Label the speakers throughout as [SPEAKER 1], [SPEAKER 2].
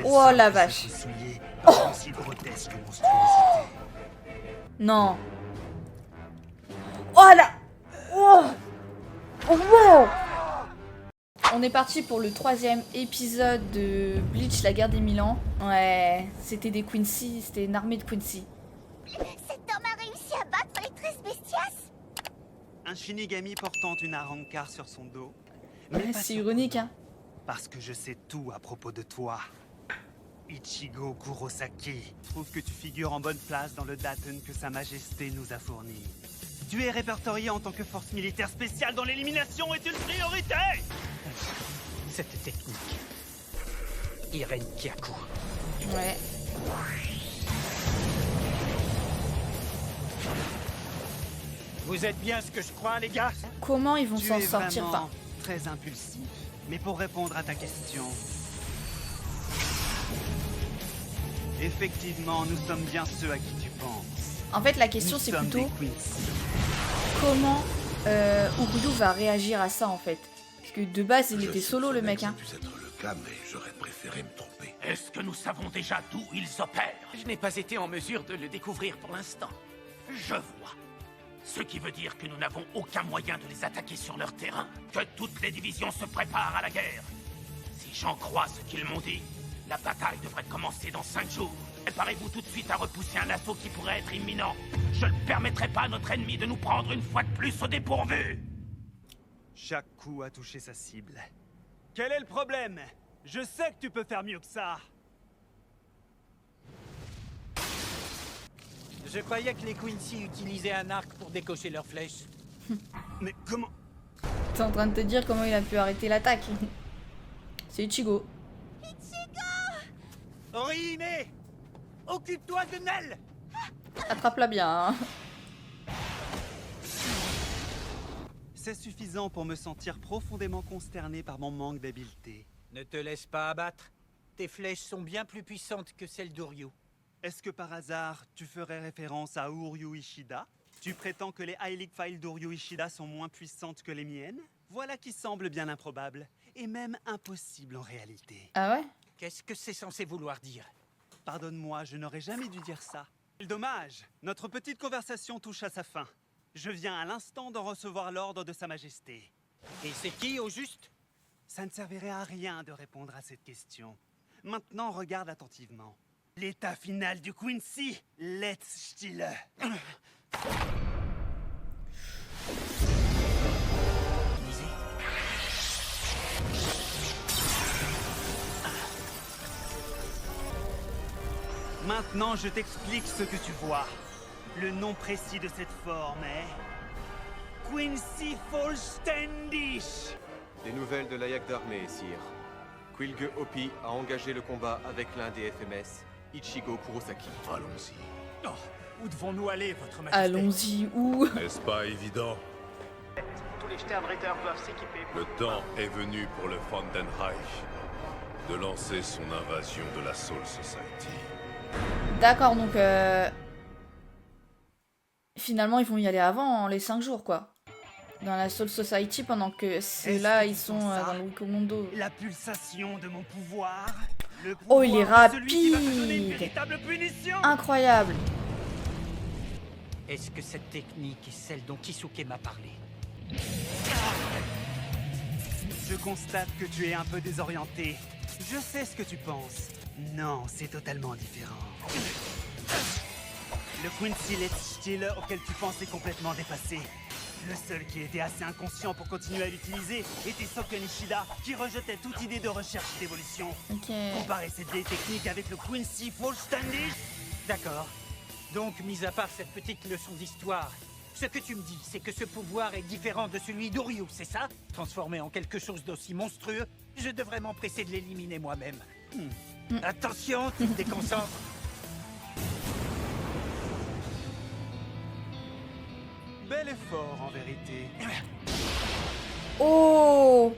[SPEAKER 1] Oh la vache.
[SPEAKER 2] Oh. Aussi grotesque monstruosité.
[SPEAKER 1] Non. Oh là. Oh. Oh wow. On est parti pour le 3e épisode de Bleach, la guerre des 1000 ans. Ouais, c'était des Quincy, c'était une armée de Quincy.
[SPEAKER 3] Cet homme a réussi à battre les 13 bestias.
[SPEAKER 2] Un Shinigami portant une Arrancar sur son dos.
[SPEAKER 1] Ouais, c'est ironique, hein.
[SPEAKER 2] Parce que je sais tout à propos de toi. Ichigo Kurosaki. Je trouve que tu figures en bonne place dans le daten que Sa Majesté nous a fourni. Tu es répertorié en tant que force militaire spéciale dont l'élimination est une priorité.
[SPEAKER 4] Cette technique. Iren Kyaku.
[SPEAKER 1] Ouais.
[SPEAKER 4] Vous êtes bien ce que je crois, les gars?
[SPEAKER 1] Comment ils vont
[SPEAKER 2] Tu
[SPEAKER 1] s'en
[SPEAKER 2] es
[SPEAKER 1] sortir
[SPEAKER 2] vraiment
[SPEAKER 1] enfin,
[SPEAKER 2] très impulsif. Mais pour répondre à ta question... Effectivement, nous sommes bien ceux à qui tu penses.
[SPEAKER 1] En fait, la question
[SPEAKER 2] Nous
[SPEAKER 1] c'est
[SPEAKER 2] sommes
[SPEAKER 1] plutôt
[SPEAKER 2] des Quincy.
[SPEAKER 1] comment Uruyu va réagir à ça en fait. Parce que de base, il était solo le mec, hein.
[SPEAKER 5] Ça puisse être le cas, mais j'aurais préféré me tromper.
[SPEAKER 6] Est-ce que nous savons déjà d'où ils opèrent?
[SPEAKER 7] Je n'ai pas été en mesure de le découvrir pour l'instant.
[SPEAKER 6] Je vois. Ce qui veut dire que nous n'avons aucun moyen de les attaquer sur leur terrain. Que toutes les divisions se préparent à la guerre. Si j'en crois ce qu'ils m'ont dit, la bataille devrait commencer dans 5 jours. Préparez-vous tout de suite à repousser un assaut qui pourrait être imminent. Je ne permettrai pas à notre ennemi de nous prendre une fois de plus au dépourvu.
[SPEAKER 2] Chaque coup a touché sa cible. Quel est le problème? Je sais que tu peux faire mieux que ça.
[SPEAKER 4] Je croyais que les Quincy utilisaient un arc pour décocher leurs flèches.
[SPEAKER 2] Mais comment?
[SPEAKER 1] T'es en train de te dire comment il a pu arrêter l'attaque. C'est Ichigo.
[SPEAKER 4] Orihime! Occupe-toi de Nel!
[SPEAKER 1] Attrape-la bien, hein.
[SPEAKER 2] C'est suffisant pour me sentir profondément consterné par mon manque d'habileté.
[SPEAKER 4] Ne te laisse pas abattre. Tes flèches sont bien plus puissantes que celles d'Oryu.
[SPEAKER 2] Est-ce que par hasard, tu ferais référence à Uryu Ishida? Tu prétends que les Heilig Files d'Uryu Ishida sont moins puissantes que les miennes? Voilà qui semble bien improbable, et même impossible en réalité.
[SPEAKER 1] Ah ouais?
[SPEAKER 4] Qu'est-ce que c'est censé vouloir dire?
[SPEAKER 2] Pardonne-moi, je n'aurais jamais dû dire ça. Dommage, notre petite conversation touche à sa fin. Je viens à l'instant d'en recevoir l'ordre de Sa Majesté.
[SPEAKER 4] Et c'est qui, au juste?
[SPEAKER 2] Ça ne servirait à rien de répondre à cette question. Maintenant, regarde attentivement. L'état final du Quincy, let's Stille. Maintenant, je t'explique ce que tu vois. Le nom précis de cette forme est... Quincy Vollständig.
[SPEAKER 8] Des nouvelles de l'Ayak d'armée, sire. Quilge Hopi a engagé le combat avec l'un des FMS, Ichigo Kurosaki.
[SPEAKER 5] Allons-y.
[SPEAKER 6] Oh, où devons-nous aller, votre majesté?
[SPEAKER 1] Allons-y, où?
[SPEAKER 9] N'est-ce pas évident?
[SPEAKER 7] Tous les Sternritter doivent s'équiper.
[SPEAKER 9] Le temps est venu pour le Vandenreich de lancer son invasion de la Soul Society.
[SPEAKER 1] D'accord, donc finalement ils vont y aller avant, les 5 jours quoi. Dans la Soul Society pendant que ceux-là ils sont dans le Wikomondo.
[SPEAKER 2] La pulsation de mon pouvoir. Le
[SPEAKER 1] Oh, il est
[SPEAKER 2] pouvoir de celui qui va te donner une
[SPEAKER 1] rapide.
[SPEAKER 2] véritable punition.
[SPEAKER 1] Incroyable.
[SPEAKER 4] Est-ce que cette technique est celle dont Kisuke m'a parlé?
[SPEAKER 2] Je constate que tu es un peu désorienté. Je sais ce que tu penses. Non, c'est totalement différent. Le Quincy Let's Stille auquel tu penses est complètement dépassé. Le seul qui était assez inconscient pour continuer à l'utiliser était Soken Ishida, qui rejetait toute idée de recherche d'évolution.
[SPEAKER 1] Ok.
[SPEAKER 2] Comparer cette vieille technique avec le Quincy Vollständig.
[SPEAKER 4] D'accord. Donc, mis à part cette petite leçon d'histoire, ce que tu me dis, c'est que ce pouvoir est différent de celui d'Oryu, c'est ça? Transformé en quelque chose d'aussi monstrueux, je devrais m'empresser de l'éliminer moi-même. Attention, tu te déconcentres.
[SPEAKER 2] Bel effort en vérité.
[SPEAKER 1] Oh.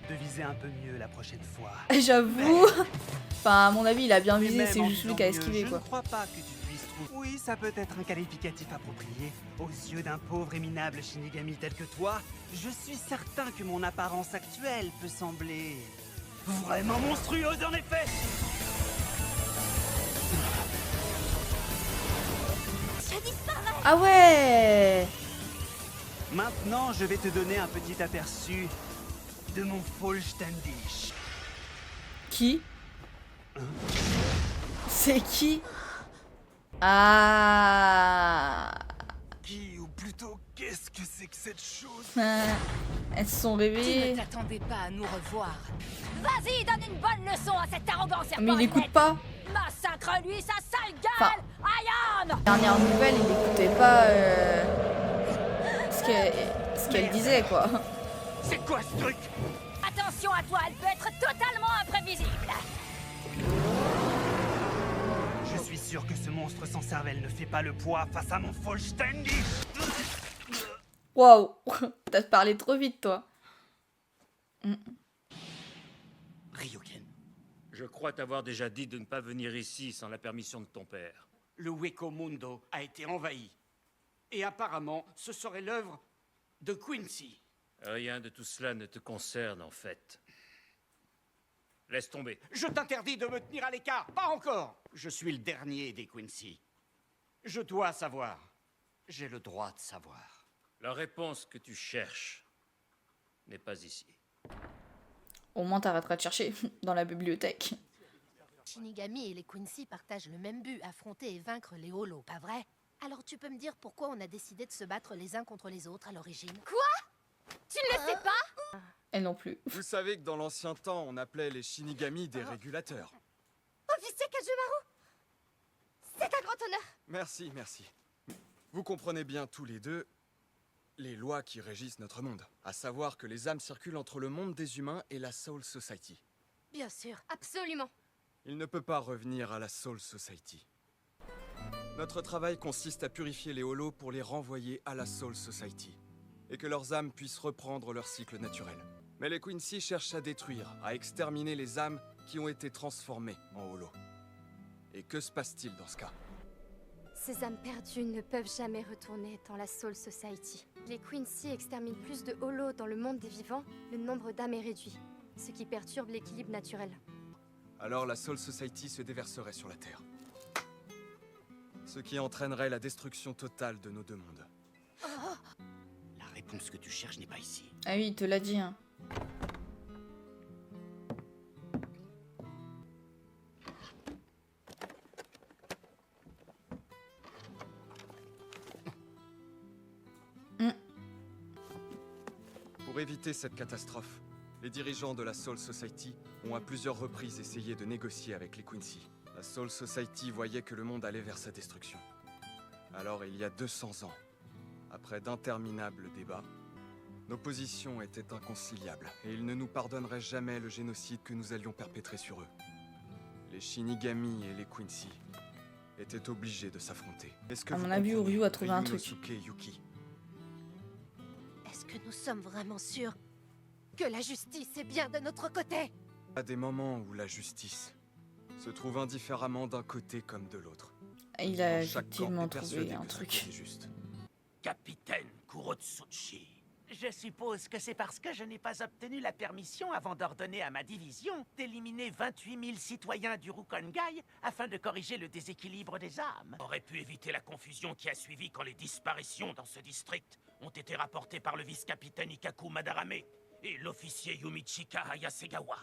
[SPEAKER 2] De viser un peu mieux la prochaine fois.
[SPEAKER 1] J'avoue. Enfin à mon avis il a bien
[SPEAKER 2] Mais
[SPEAKER 1] visé,
[SPEAKER 2] même
[SPEAKER 1] c'est
[SPEAKER 2] en
[SPEAKER 1] juste lui
[SPEAKER 2] faisant
[SPEAKER 1] qui a
[SPEAKER 2] mieux,
[SPEAKER 1] esquivé
[SPEAKER 2] Je
[SPEAKER 1] quoi.
[SPEAKER 2] ne crois pas que tu puisses trouver... Oui, ça peut être un qualificatif approprié. Aux yeux d'un pauvre et minable Shinigami tel que toi, je suis certain que mon apparence actuelle peut sembler... vraiment monstrueuse en effet.
[SPEAKER 1] Ah ouais.
[SPEAKER 2] Maintenant, je vais te donner un petit aperçu de mon Vollständig.
[SPEAKER 1] Qui? C'est qui? Ah.
[SPEAKER 2] Qui, ou plutôt, qu'est-ce que c'est que cette chose?
[SPEAKER 1] Elles se sont
[SPEAKER 10] Tu
[SPEAKER 1] réveillées.
[SPEAKER 10] ne t'attendais pas à nous revoir.
[SPEAKER 3] Vas-y, donne une bonne leçon à cette arrogance.
[SPEAKER 1] Mais il écoute pas.
[SPEAKER 3] Massacre-lui sa sale gueule.
[SPEAKER 1] Enfin, dernière nouvelle, il écoutait pas ce qu'elle disait, quoi.
[SPEAKER 4] C'est quoi ce truc?
[SPEAKER 3] Attention à toi, elle peut être totalement imprévisible.
[SPEAKER 2] Je suis sûr que ce monstre sans cervelle ne fait pas le poids face à mon Vollständig.
[SPEAKER 1] Waouh. T'as parlé trop vite, toi.
[SPEAKER 7] Ryuken,
[SPEAKER 6] Je crois t'avoir déjà dit de ne pas venir ici sans la permission de ton père.
[SPEAKER 7] le Weko Mundo a été envahi. Et apparemment, ce serait l'œuvre de Quincy.
[SPEAKER 6] Rien de tout cela ne te concerne, en fait. Laisse tomber.
[SPEAKER 7] Je t'interdis de me tenir à l'écart, pas encore. Je suis le dernier des Quincy. Je dois savoir. J'ai le droit de savoir.
[SPEAKER 6] La réponse que tu cherches n'est pas ici.
[SPEAKER 1] Au moins, t'arrêteras de chercher dans la bibliothèque.
[SPEAKER 10] Shinigami et les Quincy partagent le même but, affronter et vaincre les Holos, pas vrai? Alors tu peux me dire pourquoi on a décidé de se battre les uns contre les autres à l'origine?
[SPEAKER 3] Tu ne le sais pas?
[SPEAKER 1] Elle non plus.
[SPEAKER 11] Vous savez que dans l'ancien temps, on appelait les Shinigami des régulateurs.
[SPEAKER 3] Officier Kajemaru, c'est un grand honneur.
[SPEAKER 11] Merci, merci. Vous comprenez bien tous les deux les lois qui régissent notre monde. À savoir que les âmes circulent entre le monde des humains et la Soul Society.
[SPEAKER 10] Bien sûr.
[SPEAKER 3] Absolument.
[SPEAKER 11] Il ne peut pas revenir à la Soul Society. Notre travail consiste à purifier les Holos pour les renvoyer à la Soul Society. Et que leurs âmes puissent reprendre leur cycle naturel. Mais les Quincy cherchent à détruire, à exterminer les âmes qui ont été transformées en Holos. Et que se passe-t-il dans ce cas?
[SPEAKER 12] Ces âmes perdues ne peuvent jamais retourner dans la Soul Society. Les Quincy exterminent plus de Holos dans le monde des vivants, le nombre d'âmes est réduit, ce qui perturbe l'équilibre naturel.
[SPEAKER 11] Alors la Soul Society se déverserait sur la Terre. Ce qui entraînerait la destruction totale de nos deux mondes.
[SPEAKER 7] La réponse que tu cherches n'est pas ici.
[SPEAKER 1] Ah oui, il te l'a dit, hein.
[SPEAKER 11] Pour éviter cette catastrophe, les dirigeants de la Soul Society ont à plusieurs reprises essayé de négocier avec les Quincy. La Soul Society voyait que le monde allait vers sa destruction. Alors il y a 200 ans, après d'interminables débats, nos positions étaient inconciliables et ils ne nous pardonneraient jamais le génocide que nous allions perpétrer sur eux. Les Shinigami et les Quincy étaient obligés de s'affronter. Est-ce que
[SPEAKER 1] À
[SPEAKER 11] vous
[SPEAKER 1] mon avis,
[SPEAKER 11] comprenez,
[SPEAKER 1] Ryu a trouvé un truc.
[SPEAKER 11] Ryunosuke Yuki?
[SPEAKER 10] Est-ce que nous sommes vraiment sûrs que la justice est bien de notre côté?
[SPEAKER 11] À des moments où la justice se trouve indifféremment d'un côté comme de l'autre.
[SPEAKER 1] Il a
[SPEAKER 11] Quand chaque camp
[SPEAKER 1] effectivement
[SPEAKER 11] est persuadé
[SPEAKER 1] trouvé un
[SPEAKER 11] que ce
[SPEAKER 1] truc.
[SPEAKER 11] qui est juste.
[SPEAKER 6] Capitaine Kurotsuchi.
[SPEAKER 7] Je suppose que c'est parce que je n'ai pas obtenu la permission avant d'ordonner à ma division d'éliminer 28 000 citoyens du Rukongai afin de corriger le déséquilibre des âmes.
[SPEAKER 6] Aurait pu éviter la confusion qui a suivi quand les disparitions dans ce district ont été rapportées par le vice-capitaine Ikaku Madarame et l'officier Yumichika Hayasegawa.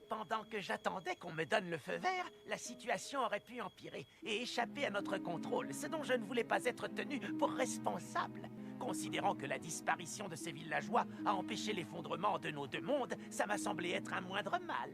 [SPEAKER 7] Pendant que j'attendais qu'on me donne le feu vert, la situation aurait pu empirer et échapper à notre contrôle, ce dont je ne voulais pas être tenu pour responsable. Considérant que la disparition de ces villageois a empêché l'effondrement de nos deux mondes, ça m'a semblé être un moindre mal.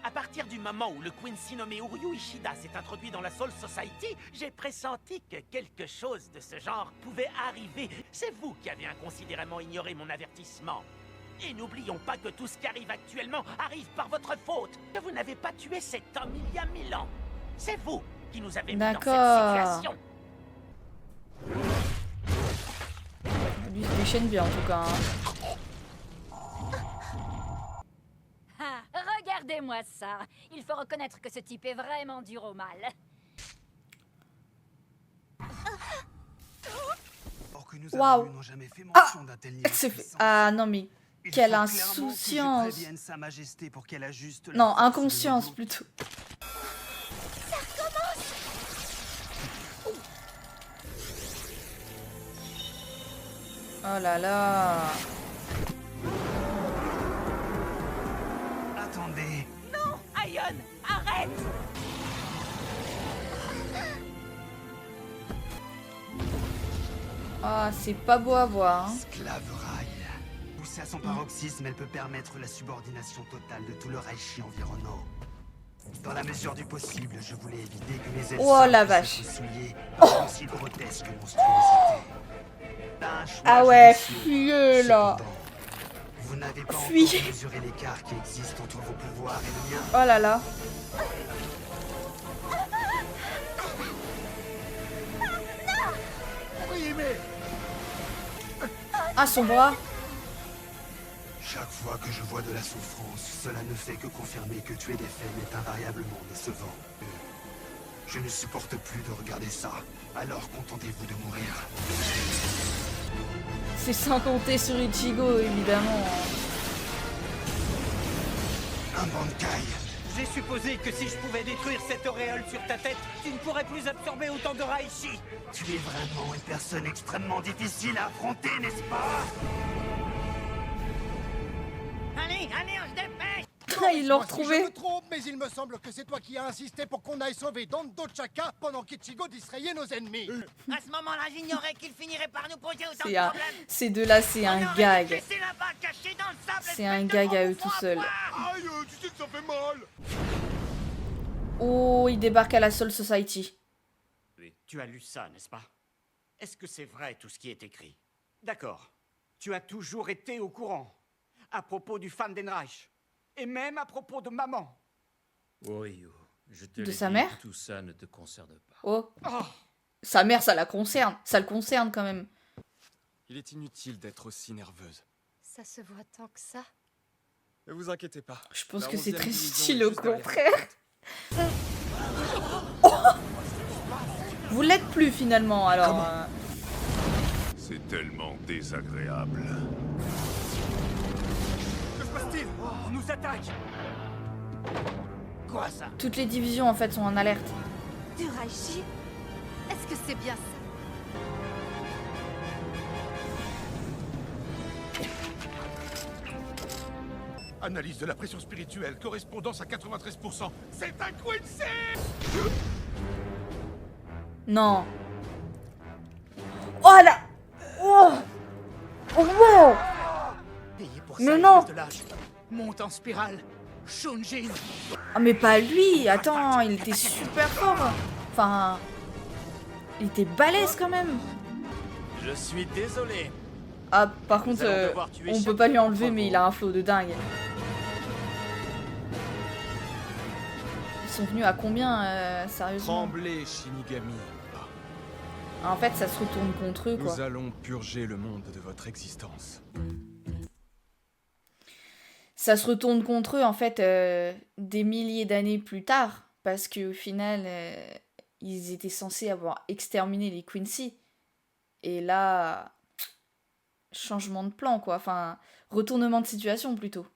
[SPEAKER 7] À partir du moment où le Quincy nommé Uryu Ishida s'est introduit dans la Soul Society, j'ai pressenti que quelque chose de ce genre pouvait arriver. C'est vous qui avez inconsidérément ignoré mon avertissement. Et n'oublions pas que tout ce qui arrive actuellement arrive par votre faute. Que vous n'avez pas tué cet homme il y a 1000 ans. C'est vous qui nous avez mis dans cette situation.
[SPEAKER 1] Lui, il se déchaîne bien en tout cas.
[SPEAKER 3] Ah, regardez-moi ça. Il faut reconnaître que ce type est vraiment dur au mal.
[SPEAKER 2] Or que nous
[SPEAKER 1] Waouh.
[SPEAKER 2] avons n'ont jamais fait mention d'un tel niveau
[SPEAKER 1] Elle se
[SPEAKER 2] de
[SPEAKER 1] fait...
[SPEAKER 2] puissance.
[SPEAKER 1] Ah non mais
[SPEAKER 2] Il
[SPEAKER 1] quelle
[SPEAKER 2] faut clairement que je
[SPEAKER 1] insouciance.
[SPEAKER 2] prévienne Sa Majesté pour qu'elle ajuste la
[SPEAKER 1] Non,
[SPEAKER 2] force de
[SPEAKER 1] inconscience
[SPEAKER 2] nos
[SPEAKER 1] plutôt. Oh là là.
[SPEAKER 2] Attendez.
[SPEAKER 7] Non, Aion, arrête!
[SPEAKER 1] Ah, c'est pas beau à voir. Hein.
[SPEAKER 2] Esclaveraille. Poussée à son paroxysme, elle peut permettre la subordination totale de tout le Reich environnant. Dans la mesure du possible, je voulais éviter que mes ailes
[SPEAKER 1] Oh la vache.
[SPEAKER 2] par une si grotesque monstruosité. Un choix
[SPEAKER 1] Ah ouais,
[SPEAKER 2] judicieux.
[SPEAKER 1] fuyeux là.
[SPEAKER 2] Cependant, vous n'avez pas
[SPEAKER 1] Fuyez.
[SPEAKER 2] encore mesuré l'écart qui existe entre vos pouvoirs et le mien.
[SPEAKER 1] Oh là là. Ah, son bras.
[SPEAKER 2] Chaque fois que je vois de la souffrance, cela ne fait que confirmer que tuer des femmes est invariablement décevant. Je ne supporte plus de regarder ça. Alors contentez-vous de mourir.
[SPEAKER 1] C'est sans compter sur Ichigo, évidemment.
[SPEAKER 2] Un Bankai.
[SPEAKER 4] J'ai supposé que si je pouvais détruire cette auréole sur ta tête, tu ne pourrais plus absorber autant de Raichi.
[SPEAKER 2] Tu es vraiment une personne extrêmement difficile à affronter, n'est-ce pas?
[SPEAKER 7] Allez, allez, on se dépêche!
[SPEAKER 1] Ils l'ont retrouvé.
[SPEAKER 13] Je me trompe, mais il me semble que c'est toi qui as insisté pour qu'on aille sauver Dando Chaka pendant qu'Ichigo distrayait nos ennemis.
[SPEAKER 7] À ce moment-là, j'ignorais qu'il finirait par nous poser autant de
[SPEAKER 1] C'est un...
[SPEAKER 7] problèmes.
[SPEAKER 1] Ces deux-là, c'est un gag.
[SPEAKER 7] Laissez là-bas, caché dans le sable.
[SPEAKER 1] C'est un gag à eux tout seuls.
[SPEAKER 13] Aïe, tu sais que ça fait mal.
[SPEAKER 1] Oh, il débarque à la Soul Society.
[SPEAKER 14] Tu as lu ça, n'est-ce pas? Est-ce que c'est vrai tout ce qui est écrit? D'accord. Tu as toujours été au courant. À propos du Fandenreich. Et même à propos de maman.
[SPEAKER 15] Orio, je te
[SPEAKER 1] De
[SPEAKER 15] l'ai
[SPEAKER 1] sa
[SPEAKER 15] dit,
[SPEAKER 1] mère?
[SPEAKER 15] tout ça ne te concerne pas.
[SPEAKER 1] Oh. Sa mère, ça la concerne. Ça le concerne quand même.
[SPEAKER 11] Il est inutile d'être aussi nerveuse.
[SPEAKER 12] Ça se voit tant que ça.
[SPEAKER 11] Ne vous inquiétez pas.
[SPEAKER 1] Je pense
[SPEAKER 11] La
[SPEAKER 1] que c'est
[SPEAKER 11] 11e
[SPEAKER 1] très
[SPEAKER 11] division
[SPEAKER 1] stylé
[SPEAKER 11] est
[SPEAKER 1] au
[SPEAKER 11] juste derrière.
[SPEAKER 1] contraire. Oh. Vous l'êtes plus finalement, alors.
[SPEAKER 9] C'est tellement désagréable.
[SPEAKER 4] Que se passe-t-il? On nous attaque.
[SPEAKER 7] Quoi ça?
[SPEAKER 1] Toutes les divisions en fait sont en alerte.
[SPEAKER 10] Du Raichi? Est-ce que c'est bien ça?
[SPEAKER 5] Analyse de la pression spirituelle, correspondance à 93%. C'est un Quincy!
[SPEAKER 1] Non. Oh là. Oh. Oh wow.
[SPEAKER 7] Payé pour
[SPEAKER 1] Mais
[SPEAKER 7] ça,
[SPEAKER 1] non.
[SPEAKER 7] espèce de lâche. Monte en spirale. Shunjin.
[SPEAKER 1] Ah mais pas lui. Attends, il était super fort. Enfin, il était balèze quand même.
[SPEAKER 14] Je suis désolé.
[SPEAKER 1] Ah par contre,
[SPEAKER 14] allons devoir tuer
[SPEAKER 1] on peut
[SPEAKER 14] chaque
[SPEAKER 1] pas lui enlever,
[SPEAKER 14] d'entre
[SPEAKER 1] mais
[SPEAKER 14] vous.
[SPEAKER 1] il a un flow de dingue. Ils sont venus à combien, sérieusement?
[SPEAKER 11] Tremblez, Shinigami.
[SPEAKER 1] En fait, ça se retourne contre eux, quoi.
[SPEAKER 11] Nous allons purger le monde de votre existence.
[SPEAKER 1] Ça se retourne contre eux, en fait, des milliers d'années plus tard, parce qu'au final, ils étaient censés avoir exterminé les Quincy. Et là, changement de plan, quoi. Enfin, retournement de situation, plutôt.